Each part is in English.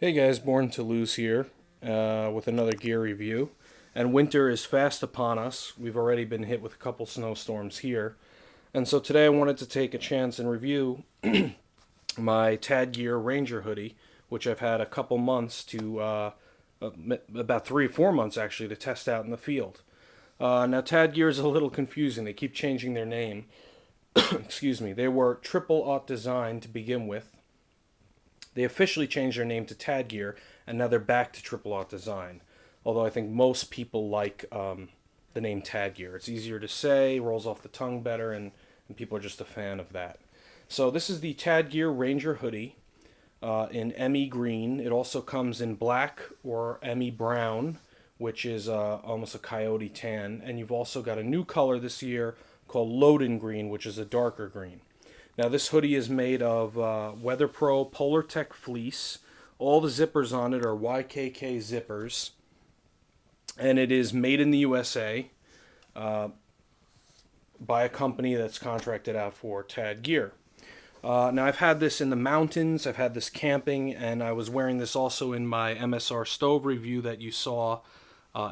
Hey guys, Born to Lose here with another gear review. And winter is fast upon us. We've already been hit with a couple snowstorms here. And so today I wanted to take a chance and review my Tad Gear Ranger hoodie, which I've had a couple months about 3 or 4 months actually, to test out in the field. Now, Tad Gear is a little confusing. They keep changing their name. Excuse me. They were Triple Aught Design to begin with. They officially changed their name to Tad Gear, and now they're back to Triple Aught Design. Although I think most people like the name Tad Gear. It's easier to say, rolls off the tongue better, and people are just a fan of that. So this is the Tad Gear Ranger hoodie in ME green. It also comes in black or ME brown, which is almost a coyote tan. And you've also got a new color this year called Loden green, which is a darker green. Now this hoodie is made of Weather Pro Polar Tech fleece. All the zippers on it are YKK zippers. And it is made in the USA by a company that's contracted out for Tad Gear. Now I've had this in the mountains, I've had this camping, and I was wearing this also in my MSR stove review that you saw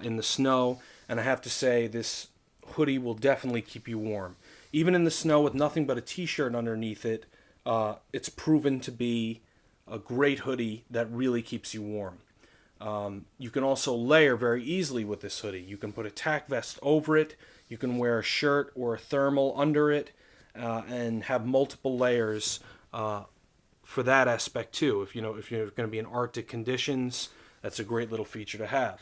in the snow. And I have to say, this hoodie will definitely keep you warm. Even in the snow with nothing but a t-shirt underneath it, it's proven to be a great hoodie that really keeps you warm. You can also layer very easily with this hoodie. You can put a tack vest over it. You can wear a shirt or a thermal under it and have multiple layers for that aspect too. If you're going to be in Arctic conditions, that's a great little feature to have.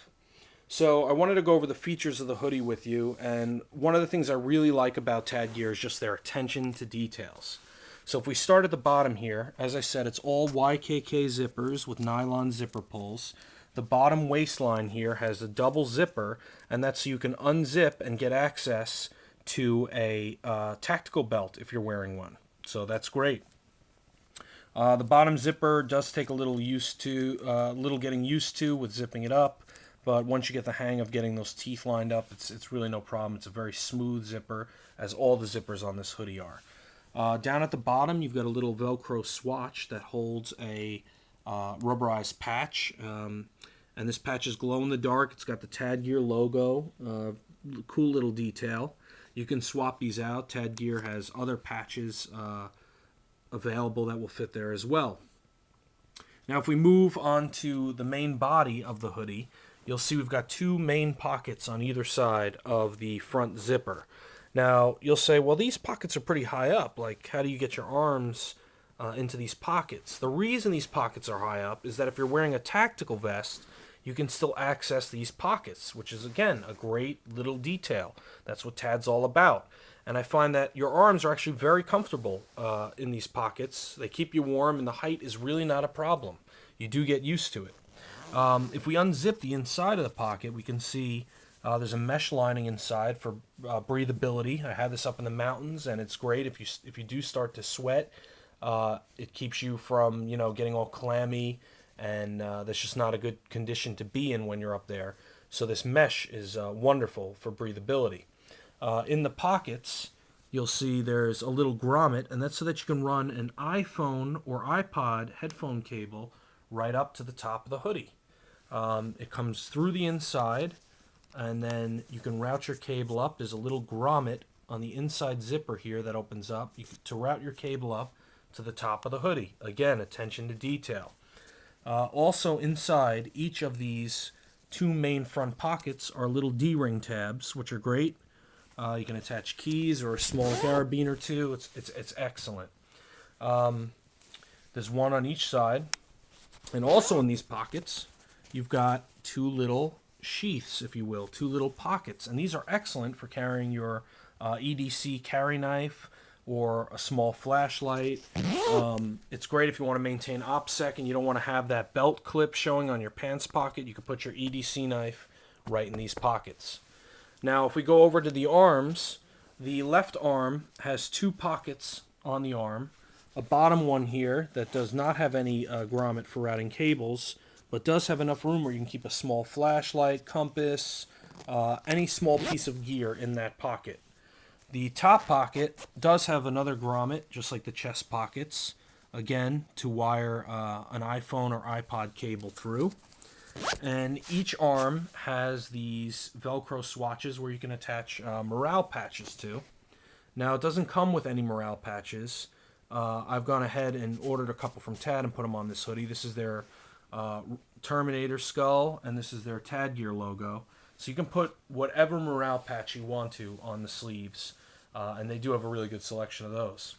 So I wanted to go over the features of the hoodie with you, and one of the things I really like about Tad Gear is just their attention to details. So if we start at the bottom here, as I said, it's all YKK zippers with nylon zipper pulls. The bottom waistline here has a double zipper, and that's so you can unzip and get access to a tactical belt if you're wearing one. So that's great. The bottom zipper does take a little getting used to with zipping it up. But once you get the hang of getting those teeth lined up, it's really no problem. It's a very smooth zipper, as all the zippers on this hoodie are. Down at the bottom, you've got a little Velcro swatch that holds a rubberized patch. And this patch is glow in the dark. It's got the Tad Gear logo. Cool little detail. You can swap these out. Tad Gear has other patches available that will fit there as well. Now, if we move on to the main body of the hoodie, you'll see we've got two main pockets on either side of the front zipper. Now, you'll say, well, these pockets are pretty high up. Like, how do you get your arms into these pockets? The reason these pockets are high up is that if you're wearing a tactical vest, you can still access these pockets, which is, again, a great little detail. That's what Tad's all about. And I find that your arms are actually very comfortable in these pockets. They keep you warm, and the height is really not a problem. You do get used to it. If we unzip the inside of the pocket, we can see there's a mesh lining inside for breathability. I have this up in the mountains, and it's great if you do start to sweat. It keeps you from getting all clammy, and that's just not a good condition to be in when you're up there. So this mesh is wonderful for breathability. In the pockets, you'll see there's a little grommet, and that's so that you can run an iPhone or iPod headphone cable right up to the top of the hoodie. It comes through the inside, and then you can route your cable up. There's a little grommet on the inside zipper here that opens up to route your cable up to the top of the hoodie. Again, attention to detail. Also inside each of these two main front pockets are little D-ring tabs, which are great. You can attach keys or a small carabiner or two. It's excellent. There's one on each side. And also in these pockets, you've got two little sheaths, if you will, two little pockets. And these are excellent for carrying your EDC carry knife or a small flashlight. It's great if you want to maintain OPSEC and you don't want to have that belt clip showing on your pants pocket. You can put your EDC knife right in these pockets. Now, if we go over to the arms, the left arm has two pockets on the arm. A bottom one here that does not have any grommet for routing cables, but does have enough room where you can keep a small flashlight, compass, any small piece of gear in that pocket. The top pocket does have another grommet, just like the chest pockets. again, to wire an iPhone or iPod cable through. And each arm has these Velcro swatches where you can attach morale patches to. Now, it doesn't come with any morale patches. I've gone ahead and ordered a couple from Tad and put them on this hoodie. This is their Terminator skull, and this is their Tad Gear logo. So you can put whatever morale patch you want to on the sleeves, and they do have a really good selection of those.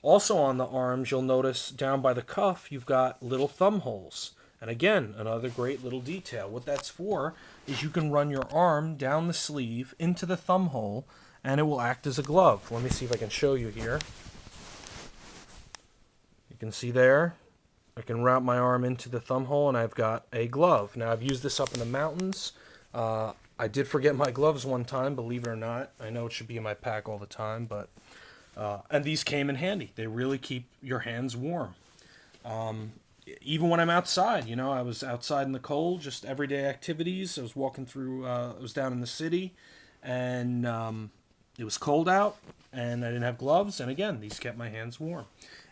Also on the arms, you'll notice down by the cuff, you've got little thumb holes. And again, another great little detail. What that's for is you can run your arm down the sleeve into the thumb hole, and it will act as a glove. Let me see if I can show you here. You can see there, I can route my arm into the thumb hole, and I've got a glove. Now, I've used this up in the mountains. I did forget my gloves one time, believe it or not. I know it should be in my pack all the time, but and these came in handy. They really keep your hands warm. Even when I'm outside, you know, I was outside in the cold, just everyday activities. I was walking through, I was down in the city, and it was cold out, and I didn't have gloves, and again, these kept my hands warm.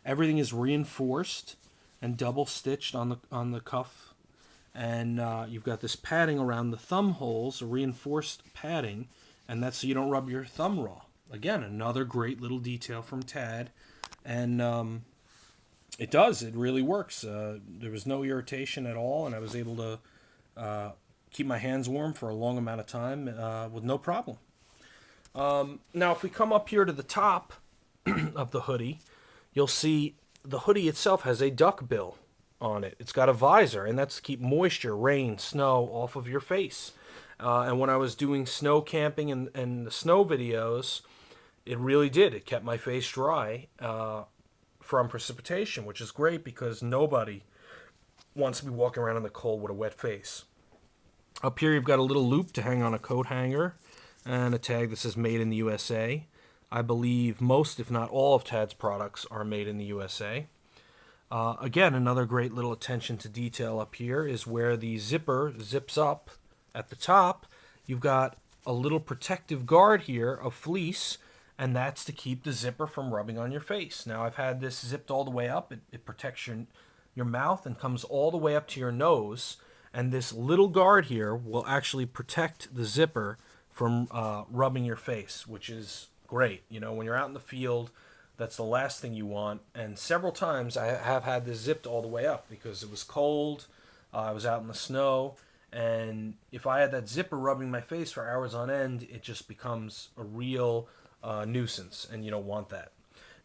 Everything is reinforced and double stitched on the cuff, and you've got this padding around the thumb holes, a reinforced padding, and that's so you don't rub your thumb raw. Again, another great little detail from Tad, and it does. It really works. There was no irritation at all, and I was able to keep my hands warm for a long amount of time with no problem. Now, if we come up here to the top of the hoodie, you'll see the hoodie itself has a duck bill on it. It's got a visor, and that's to keep moisture, rain, snow off of your face. And when I was doing snow camping and the snow videos, it really did. It kept my face dry from precipitation, which is great because nobody wants to be walking around in the cold with a wet face. Up here, you've got a little loop to hang on a coat hanger and a tag that says Made in the USA. I believe most, if not all, of Tad's products are made in the USA. Again, another great little attention to detail up here is where the zipper zips up at the top. You've got a little protective guard here of fleece, and that's to keep the zipper from rubbing on your face. Now, I've had this zipped all the way up. It protects your mouth and comes all the way up to your nose, and this little guard here will actually protect the zipper from rubbing your face, which is great. You know, when you're out in the field, that's the last thing you want. And several times I have had this zipped all the way up because it was cold, I was out in the snow, and if I had that zipper rubbing my face for hours on end, it just becomes a real nuisance, and you don't want that.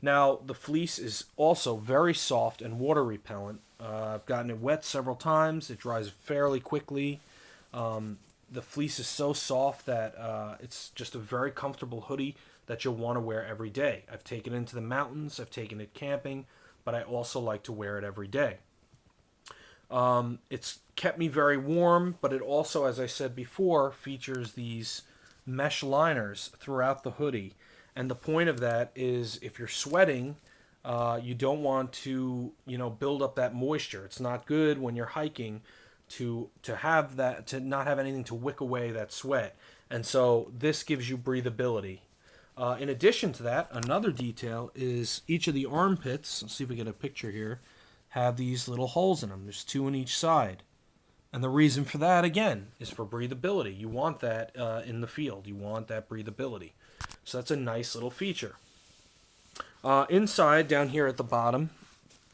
Now, the fleece is also very soft and water repellent. I've gotten it wet several times. It dries fairly quickly. The fleece is so soft that it's just a very comfortable hoodie that you'll want to wear every day. I've taken it into the mountains, I've taken it camping, but I also like to wear it every day. It's kept me very warm, but it also, as I said before, features these mesh liners throughout the hoodie. And the point of that is if you're sweating, you don't want to, build up that moisture. It's not good when you're hiking to have that, to not have anything to wick away that sweat. And so this gives you breathability. In addition to that, another detail is each of the armpits, let's see if we get a picture here, have these little holes in them. There's 2 on each side. And the reason for that, again, is for breathability. You want that in the field. You want that breathability. So that's a nice little feature. Inside, down here at the bottom,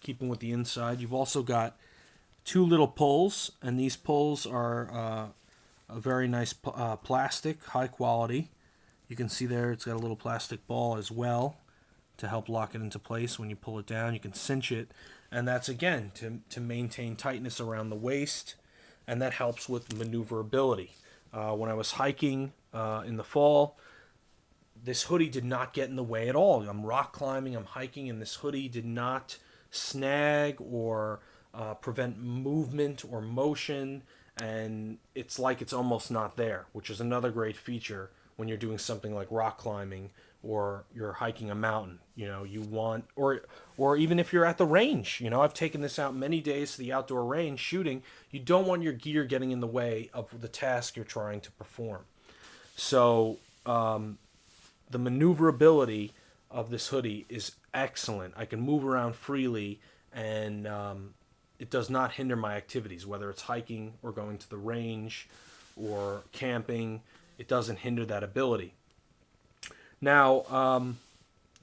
keeping with the inside, you've also got 2 little pulls. And these pulls are a very nice plastic, high quality. You can see there it's got a little plastic ball as well to help lock it into place when you pull it down. You can cinch it, and that's, again, to maintain tightness around the waist, and that helps with maneuverability. When I was hiking in the fall, this hoodie did not get in the way at all. I'm rock climbing, I'm hiking, and this hoodie did not snag or prevent movement or motion, and it's like it's almost not there, which is another great feature when you're doing something like rock climbing or you're hiking a mountain. You want, or even if you're at the range. I've taken this out many days to the outdoor range shooting. You don't want your gear getting in the way of the task you're trying to perform. So the maneuverability of this hoodie is excellent. I can move around freely, and it does not hinder my activities, whether it's hiking or going to the range or camping. It doesn't hinder that ability. Now,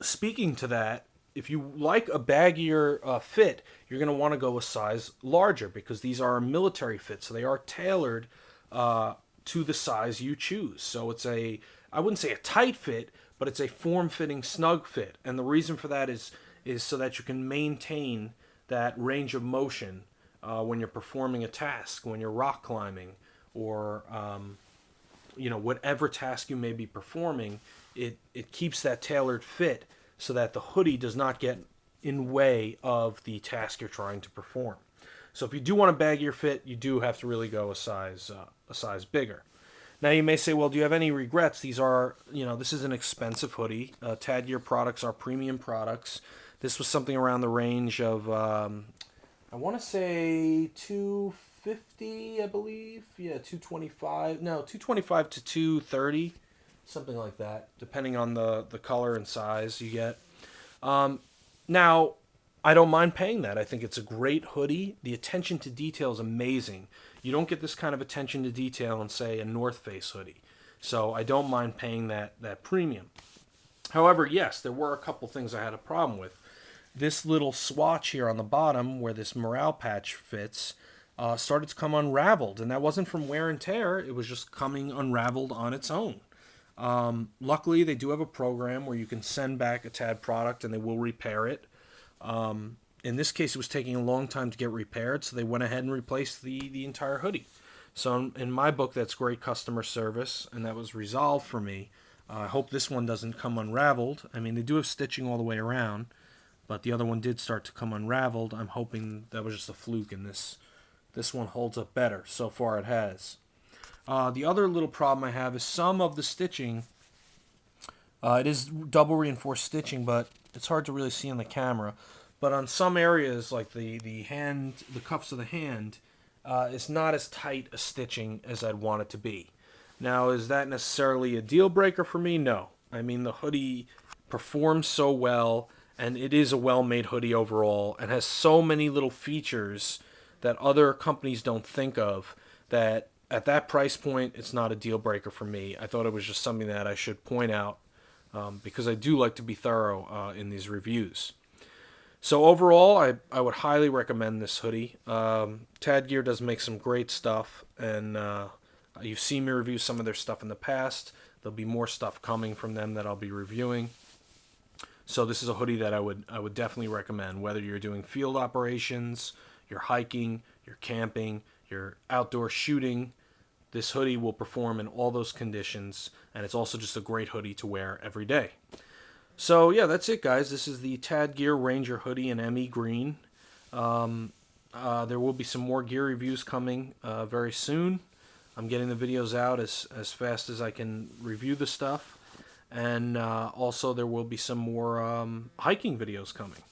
speaking to that, if you like a baggier fit, you're going to want to go a size larger because these are military fits, so they are tailored to the size you choose. So it's I wouldn't say a tight fit, but it's a form-fitting snug fit. And the reason for that is so that you can maintain that range of motion when you're performing a task, when you're rock climbing, or whatever task you may be performing. It keeps that tailored fit so that the hoodie does not get in way of the task you're trying to perform. So if you do want to bag your fit, you do have to really go a size bigger. Now you may say, well, do you have any regrets? This is an expensive hoodie. Tad Gear products are premium products. This was something around the range of, I want to say $250, I believe. Yeah, $225. No, $225 to $230, something like that, depending on the color and size you get. Now, I don't mind paying that. I think it's a great hoodie. The attention to detail is amazing. You don't get this kind of attention to detail in, say, a North Face hoodie. So I don't mind paying that premium. However, yes, there were a couple things I had a problem with. This little swatch here on the bottom where this morale patch fits started to come unraveled. And that wasn't from wear and tear. It was just coming unraveled on its own. Luckily, they do have a program where you can send back a Tad product and they will repair it. In this case, it was taking a long time to get repaired, so they went ahead and replaced the entire hoodie. So in my book, that's great customer service, and that was resolved for me. I hope this one doesn't come unraveled. I mean, they do have stitching all the way around, but the other one did start to come unraveled. I'm hoping that was just a fluke, and this one holds up better. So far, it has. The other little problem I have is some of the stitching. It is double reinforced stitching, but it's hard to really see on the camera. But on some areas, like the cuffs of the hand, it's not as tight a stitching as I'd want it to be. Now, is that necessarily a deal breaker for me? No. I mean, the hoodie performs so well, and it is a well-made hoodie overall, and has so many little features that other companies don't think of, that at that price point, it's not a deal breaker for me. I thought it was just something that I should point out, because I do like to be thorough in these reviews. So overall, I would highly recommend this hoodie. Tad Gear does make some great stuff, and you've seen me review some of their stuff in the past. There'll be more stuff coming from them that I'll be reviewing. So this is a hoodie that I would definitely recommend, whether you're doing field operations, you're hiking, you're camping, you're outdoor shooting. This hoodie will perform in all those conditions, and it's also just a great hoodie to wear every day. So yeah, that's it, guys. This is the Tad Gear Ranger hoodie in ME green. There will be some more gear reviews coming very soon. I'm getting the videos out as fast as I can review the stuff. And also there will be some more hiking videos coming.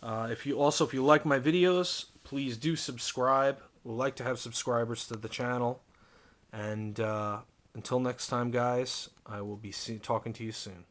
If you like my videos, please do subscribe. We'd like to have subscribers to the channel. And until next time, guys, I will be talking to you soon.